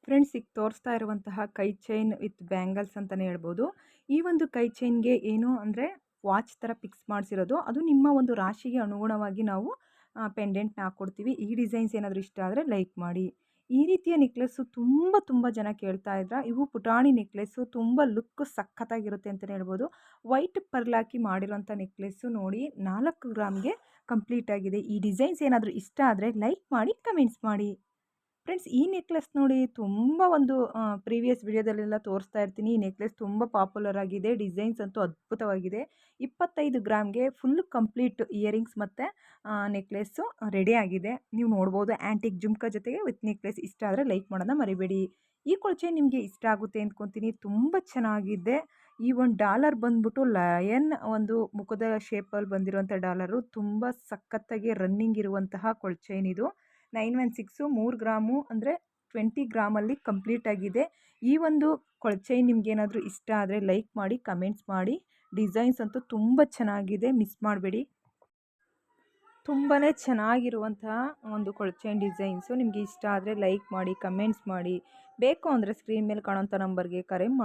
Friends, ಈಗ ತೋರಿಸ್ತಾ ಇರುವಂತಹ ಕೈ ಚೈನ್ ವಿತ್ ಬ್ಯಾಂಗಲ್ಸ್ ಅಂತಲೇ ಹೇಳ್ಬೋದು. ಈ ಒಂದು ಕೈ ಚೈನ್ಗೆ ಏನು ಅಂದರೆ ವಾಚ್ ಥರ ಫಿಕ್ಸ್ ಮಾಡಿಸಿರೋದು. ಅದು ನಿಮ್ಮ ಒಂದು ರಾಶಿಗೆ ಅನುಗುಣವಾಗಿ ನಾವು ಪೆಂಡೆಂಟ್ನ ಹಾಕ್ಕೊಡ್ತೀವಿ. ಈ ಡಿಸೈನ್ಸ್ ಏನಾದರೂ ಇಷ್ಟ ಆದರೆ ಲೈಕ್ ಮಾಡಿ. ಈ ರೀತಿಯ ನೆಕ್ಲೆಸ್ಸು ತುಂಬ ಜನ ಕೇಳ್ತಾ ಇದ್ರ. ಇವು ಪುಟಾಣಿ ನೆಕ್ಲೆಸ್ಸು, ತುಂಬ ಲುಕ್ ಸಖತ್ತಾಗಿರುತ್ತೆ ಅಂತಲೇ ಹೇಳ್ಬೋದು. ವೈಟ್ ಪರ್ಲ್ ಹಾಕಿ ಮಾಡಿರೋಂಥ ನೆಕ್ಲೆಸ್ಸು ನೋಡಿ 4 ಗ್ರಾಮ್ಗೆ ಕಂಪ್ಲೀಟ್ ಆಗಿದೆ. ಈ ಡಿಸೈನ್ಸ್ ಏನಾದರೂ ಇಷ್ಟ ಆದರೆ ಲೈಕ್ ಮಾಡಿ, ಕಮೆಂಟ್ಸ್ ಮಾಡಿ. ಫ್ರೆಂಡ್ಸ್, ಈ ನೆಕ್ಲೆಸ್ ನೋಡಿ ತುಂಬ ಒಂದು ಪ್ರೀವಿಯಸ್ ವಿಡಿಯೋದಲ್ಲೆಲ್ಲ ತೋರಿಸ್ತಾ ಇರ್ತೀನಿ. ಈ ನೆಕ್ಲೆಸ್ ತುಂಬ ಪಾಪ್ಯುಲರ್ ಆಗಿದೆ. ಡಿಸೈನ್ಸ್ ಅಂತೂ ಅದ್ಭುತವಾಗಿದೆ. 25 ಗ್ರಾಮ್ಗೆ ಫುಲ್ ಕಂಪ್ಲೀಟ್ ಇಯರಿಂಗ್ಸ್ ಮತ್ತು ನೆಕ್ಲೆಸ್ಸು ರೆಡಿ ಆಗಿದೆ. ನೀವು ನೋಡ್ಬೋದು ಆ್ಯಂಟಿಕ್ ಜುಮ್ಕಾ ಜೊತೆಗೆ ವಿತ್ ನೆಕ್ಲೆಸ್. ಇಷ್ಟ ಆದರೆ ಲೈಕ್ ಮಾಡೋದನ್ನ ಮರಿಬೇಡಿ. ಈ ಕೊಳಚೆ ನಿಮಗೆ ಇಷ್ಟ ಆಗುತ್ತೆ ಅಂದ್ಕೊತೀನಿ. ತುಂಬ ಚೆನ್ನಾಗಿದೆ. ಈ ಒಂದು ಡಾಲರ್ ಬಂದ್ಬಿಟ್ಟು ಲಯನ್ ಒಂದು ಮುಖದ ಶೇಪಲ್ಲಿ ಬಂದಿರುವಂಥ ಡಾಲರು. ತುಂಬ ಸಖತ್ತಾಗಿ ರನ್ನಿಂಗ್ ಇರುವಂತಹ ಕೊಳಚೈನ್ ಇದು. 916 3 ಗ್ರಾಮು ಅಂದರೆ 20 ಗ್ರಾಮಲ್ಲಿ ಕಂಪ್ಲೀಟ್ ಆಗಿದೆ. ಈ ಒಂದು ಕೊಳಚೈನ್ ನಿಮಗೇನಾದರೂ ಇಷ್ಟ ಆದರೆ ಲೈಕ್ ಮಾಡಿ, ಕಮೆಂಟ್ಸ್ ಮಾಡಿ. ಡಿಸೈನ್ಸ್ ಅಂತೂ ತುಂಬ ಚೆನ್ನಾಗಿದೆ, ಮಿಸ್ ಮಾಡಬೇಡಿ. ತುಂಬಾ ಚೆನ್ನಾಗಿರುವಂತಹ ಒಂದು ಕೊಳಚೈನ್ ಡಿಸೈನ್ಸು. ನಿಮಗೆ ಇಷ್ಟ ಆದರೆ ಲೈಕ್ ಮಾಡಿ, ಕಮೆಂಟ್ಸ್ ಮಾಡಿ. ಬೇಕು ಅಂದರೆ ಸ್ಕ್ರೀನ್ ಮೇಲೆ ಕಾಣೋಂಥ ನಂಬರ್ಗೆ ಕರೆ ಮಾಡಿ.